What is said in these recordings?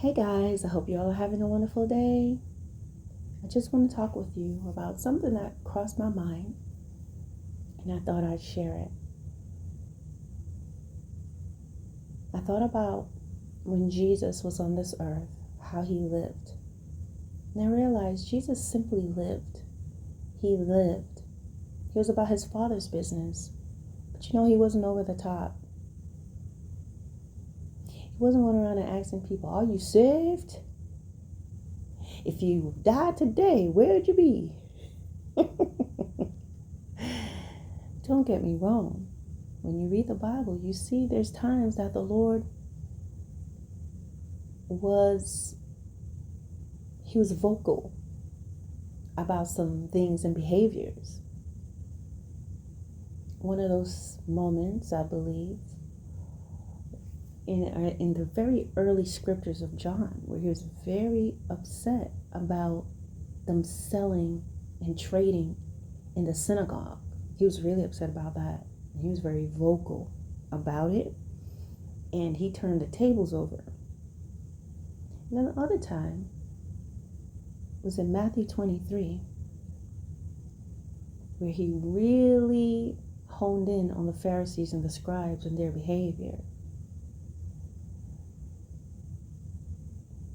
Hey guys, I hope you all are having a wonderful day. I just want to talk with you about something that crossed my mind and I thought I'd share it. I thought about when Jesus was on this earth, how he lived. And I realized Jesus simply lived. He lived. He was about his Father's business. But he wasn't over the top. He wasn't going around and asking people, are you saved? If you died today, where'd you be? Don't get me wrong. When you read the Bible, you see there's times that the Lord was vocal about some things and behaviors. One of those moments, I believe, in the very early scriptures of John, where he was very upset about them selling and trading in the synagogue. He was really upset about that. He was very vocal about it, and he turned the tables over. And then the other time was in Matthew 23, where he really honed in on the Pharisees and the scribes and their behavior.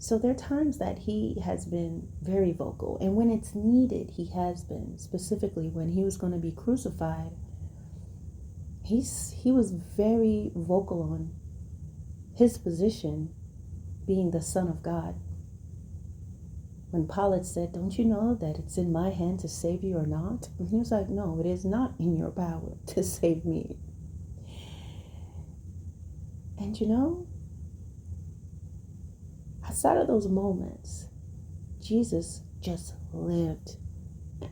So there are times that he has been very vocal, and when it's needed, he has been. Specifically, when he was going to be crucified, he was very vocal on his position being the Son of God. When Pilate said, don't you know that it's in my hand to save you or not? And he was like, no, it is not in your power to save me. And outside of those moments, Jesus just lived.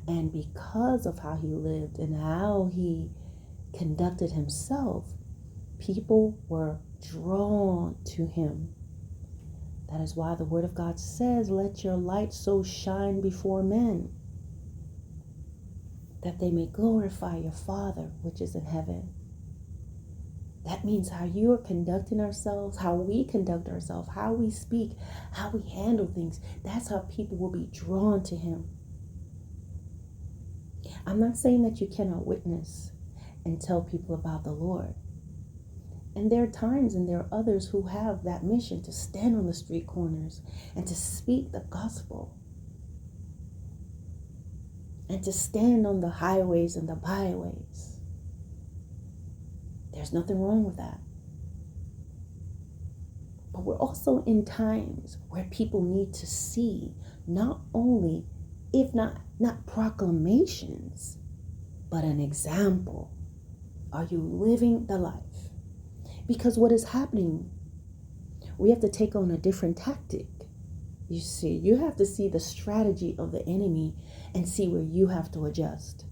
And because of how he lived and how he conducted himself, people were drawn to him. That is why the Word of God says, let your light so shine before men, that they may glorify your Father which is in heaven. That means how you are conducting ourselves, how we conduct ourselves, how we speak, how we handle things. That's how people will be drawn to him. I'm not saying that you cannot witness and tell people about the Lord. And there are times and there are others who have that mission to stand on the street corners and to speak the gospel. And to stand on the highways and the byways. There's nothing wrong with that. But we're also in times where people need to see not only, if not proclamations, but an example. Are you living the life? Because what is happening, we have to take on a different tactic. You see, you have to see the strategy of the enemy and see where you have to adjust.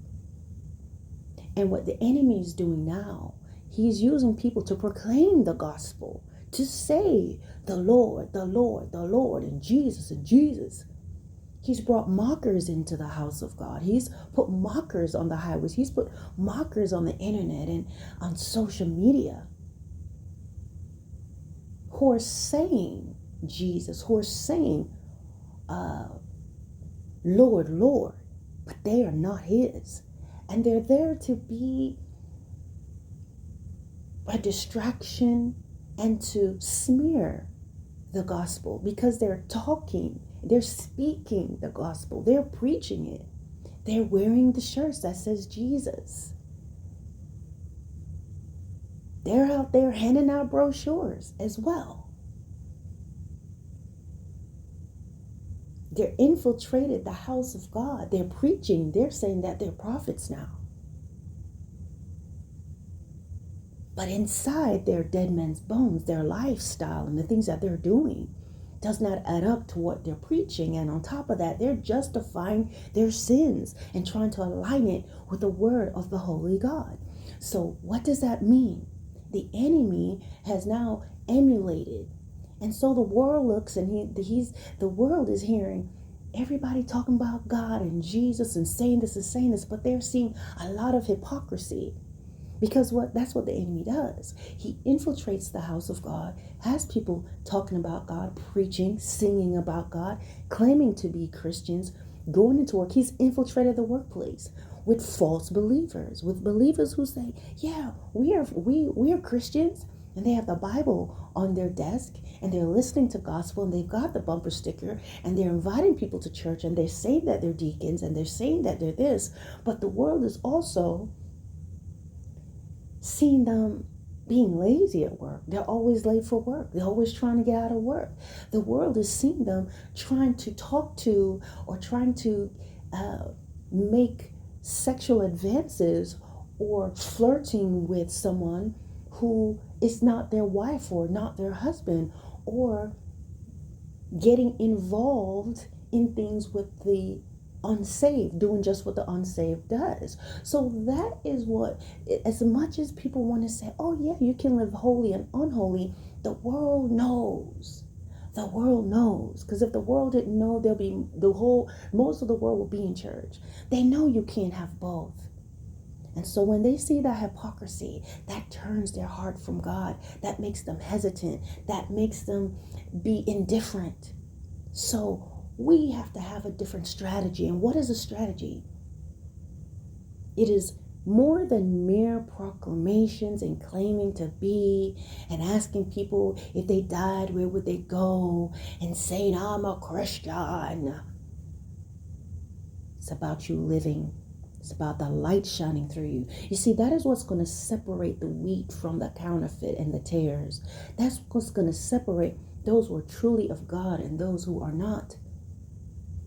And what the enemy is doing now, he's using people to proclaim the gospel, to say the Lord, the Lord, the Lord, and Jesus, and Jesus. He's brought mockers into the house of God. He's put mockers on the highways. He's put mockers on the internet and on social media who are saying Jesus, who are saying, Lord, Lord, but they are not his. And they're there to be a distraction and to smear the gospel, because they're talking, they're speaking the gospel, they're preaching it. They're wearing the shirts that says Jesus. They're out there handing out brochures as well. They're infiltrated the house of God. They're preaching. They're saying that they're prophets now. But inside their dead men's bones, their lifestyle and the things that they're doing does not add up to what they're preaching. And on top of that, they're justifying their sins and trying to align it with the word of the Holy God. So what does that mean? The enemy has now emulated. And so the world looks and the world is hearing everybody talking about God and Jesus and saying this, but they're seeing a lot of hypocrisy. Because that's what the enemy does. He infiltrates the house of God, has people talking about God, preaching, singing about God, claiming to be Christians, going into work. He's infiltrated the workplace with false believers, with believers who say, yeah, we are Christians, and they have the Bible on their desk, and they're listening to gospel, and they've got the bumper sticker, and they're inviting people to church, and they're saying that they're deacons, and they're saying that they're this. But the world is also seeing them being lazy at work. They're always late for work. They're always trying to get out of work. The world is seeing them trying to talk to or trying to make sexual advances or flirting with someone who is not their wife or not their husband, or getting involved in things with the unsaved, doing just what the unsaved does. So that is what, as much as people want to say, oh yeah, you can live holy and unholy, the world knows. The world knows. Because if the world didn't know, there'll be most of the world will be in church. They know you can't have both. And so when they see that hypocrisy, that turns their heart from God. That makes them hesitant. That makes them be indifferent. So we have to have a different strategy. And what is a strategy? It is more than mere proclamations and claiming to be and asking people if they died, where would they go, and saying, I'm a Christian. It's about you living. It's about the light shining through you. You see, that is what's going to separate the wheat from the counterfeit and the tares. That's what's going to separate those who are truly of God and those who are not.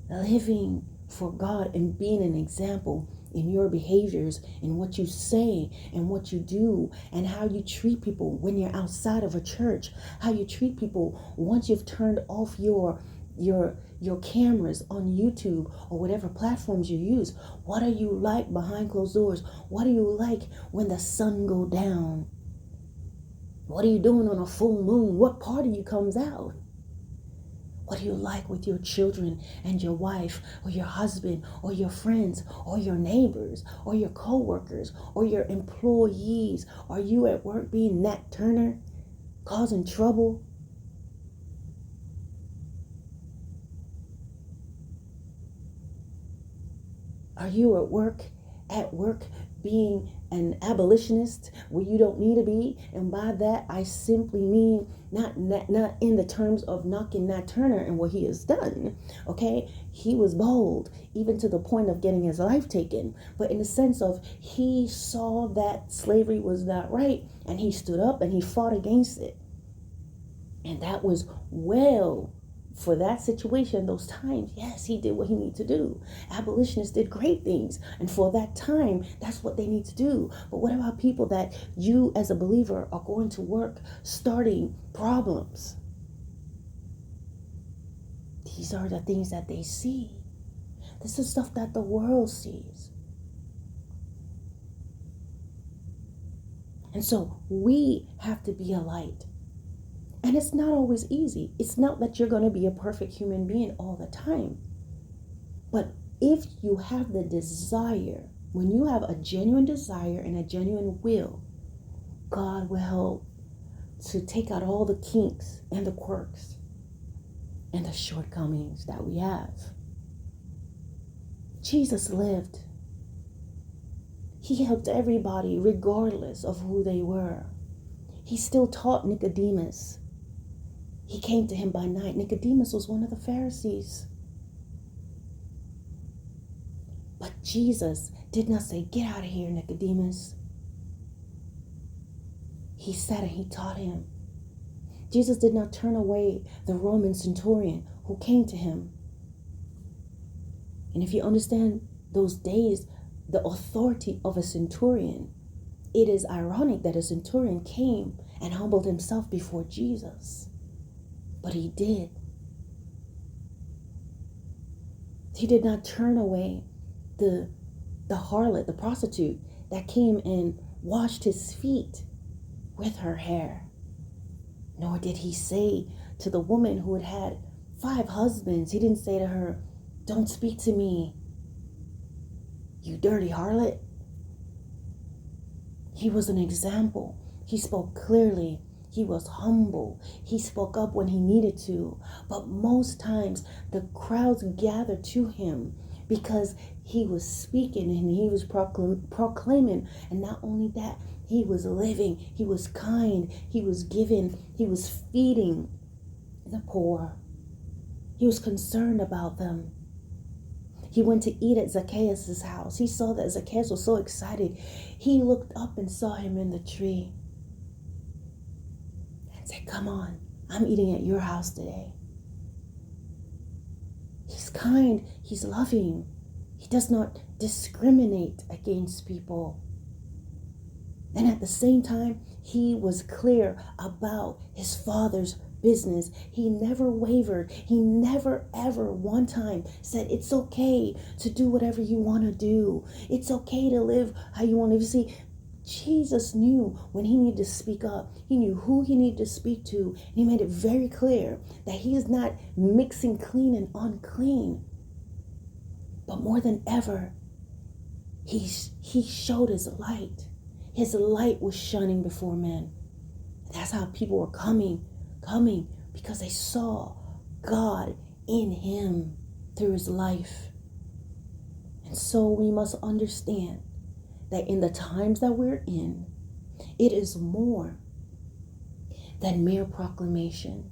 Living for God and being an example in your behaviors, in what you say and what you do, and how you treat people when you're outside of a church, how you treat people once you've turned off your cameras on YouTube or whatever platforms you use. What are you like behind closed doors? What are you like when the sun go down? What are you doing on a full moon? What part of you comes out? What do you like with your children and your wife or your husband or your friends or your neighbors or your co-workers or your employees? Are you at work being Nat Turner, causing trouble? Are you at work being an abolitionist where you don't need to be? And by that, I simply mean not in the terms of knocking Nat Turner and what he has done. Okay, he was bold, even to the point of getting his life taken. But in the sense of he saw that slavery was not right, and he stood up and he fought against it. And that was well. For that situation, those times, yes, he did what he needed to do. Abolitionists did great things. And for that time, that's what they need to do. But what about people that you as a believer are going to work starting problems? These are the things that they see. This is stuff that the world sees. And so we have to be a light. And it's not always easy. It's not that you're going to be a perfect human being all the time. But if you have the desire, when you have a genuine desire and a genuine will, God will help to take out all the kinks and the quirks and the shortcomings that we have. Jesus lived. He helped everybody regardless of who they were. He still taught Nicodemus. He came to him by night. Nicodemus was one of the Pharisees. But Jesus did not say, get out of here, Nicodemus. He sat and he taught him. Jesus did not turn away the Roman centurion who came to him. And if you understand those days, the authority of a centurion, it is ironic that a centurion came and humbled himself before Jesus. But he did. He did not turn away the harlot, the prostitute that came and washed his feet with her hair. Nor did he say to the woman who had had 5 husbands, he didn't say to her, don't speak to me, you dirty harlot. He was an example. He spoke clearly. He was humble. He spoke up when he needed to. But most times the crowds gathered to him because he was speaking and he was proclaiming. And not only that, he was living. He was kind. He was giving. He was feeding the poor. He was concerned about them. He went to eat at Zacchaeus' house. He saw that Zacchaeus was so excited. He looked up and saw him in the tree and said, "Come on, I'm eating at your house today." He's kind. He's loving. He does not discriminate against people. And at the same time, he was clear about his Father's business. He never wavered. He never ever one time said it's okay to do whatever you want to do. It's okay to live how you want to live. You see, Jesus knew when he needed to speak up. He knew who he needed to speak to. And he made it very clear that he is not mixing clean and unclean. But more than ever, he showed his light. His light was shining before men. That's how people were coming because they saw God in him through his life. And so we must understand that in the times that we're in, it is more than mere proclamation.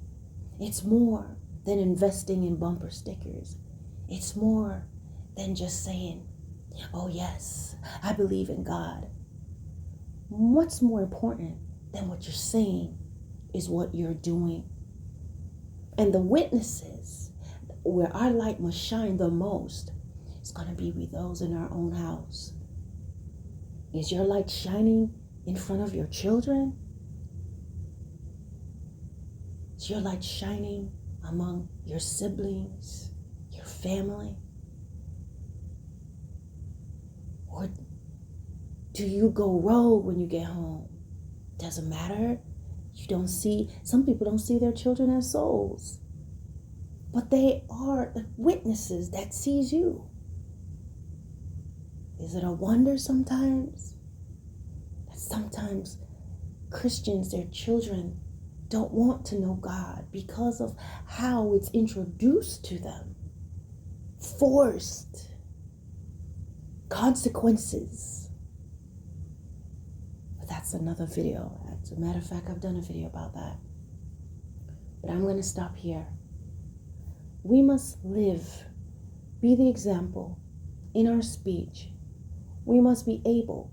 It's more than investing in bumper stickers. It's more than just saying, "Oh yes, I believe in God." What's more important than what you're saying is what you're doing. And the witnesses where our light must shine the most is going to be with those in our own house. Is your light shining in front of your children? Is your light shining among your siblings, your family? Or do you go rogue when you get home? Doesn't matter. You don't see, some people don't see their children as souls, but they are the witnesses that sees you. Is it a wonder sometimes that sometimes Christians, their children, don't want to know God because of how it's introduced to them? Forced consequences. But that's another video. As a matter of fact, I've done a video about that. But I'm going to stop here. We must live, be the example in our speech. We must be able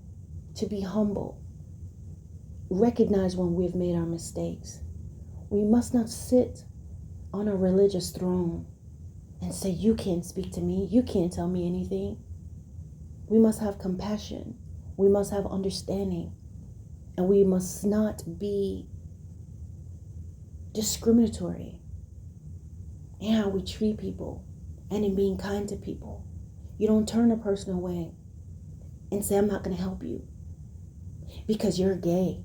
to be humble, recognize when we've made our mistakes. We must not sit on a religious throne and say, "You can't speak to me, you can't tell me anything." We must have compassion. We must have understanding. And we must not be discriminatory in how we treat people and in being kind to people. You don't turn a person away and say, "I'm not going to help you because you're gay.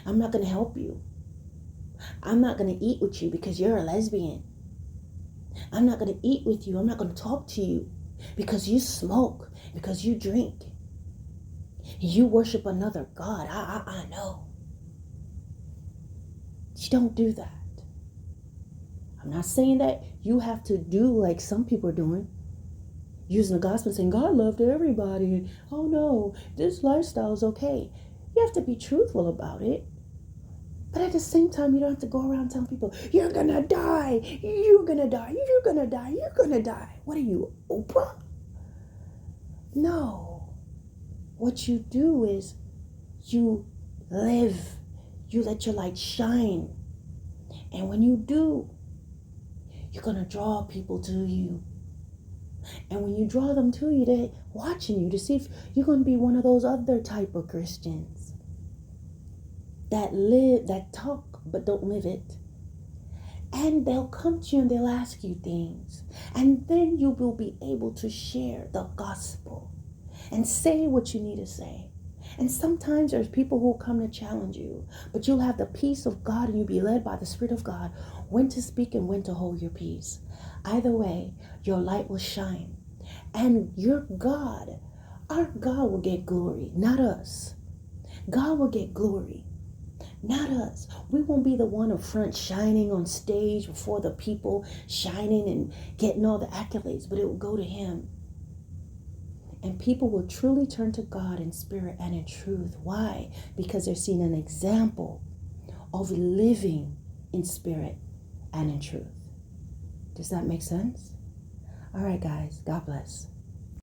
I'm not going to help you. I'm not going to eat with you because you're a lesbian. I'm not going to eat with you. I'm not going to talk to you because you smoke, because you drink. You worship another God." I know. You don't do that. I'm not saying that you have to do like some people are doing, using the gospel and saying God loved everybody. And, "Oh no, this lifestyle is okay." You have to be truthful about it. But at the same time, you don't have to go around telling people, "You're going to die. You're going to die. You're going to die. You're going to die." What are you, Oprah? No. What you do is you live. You let your light shine. And when you do, you're going to draw people to you. And when you draw them to you, they're watching you to see if you're going to be one of those other type of Christians that live, that talk, but don't live it. And they'll come to you and they'll ask you things. And then you will be able to share the gospel and say what you need to say. And sometimes there's people who will come to challenge you, but you'll have the peace of God and you'll be led by the Spirit of God when to speak and when to hold your peace. Either way, your light will shine. And your God, our God will get glory, not us. God will get glory, not us. We won't be the one up front shining on stage before the people, shining and getting all the accolades, but it will go to him. And people will truly turn to God in spirit and in truth. Why? Because they're seeing an example of living in spirit and in truth. Does that make sense? All right, guys. God bless.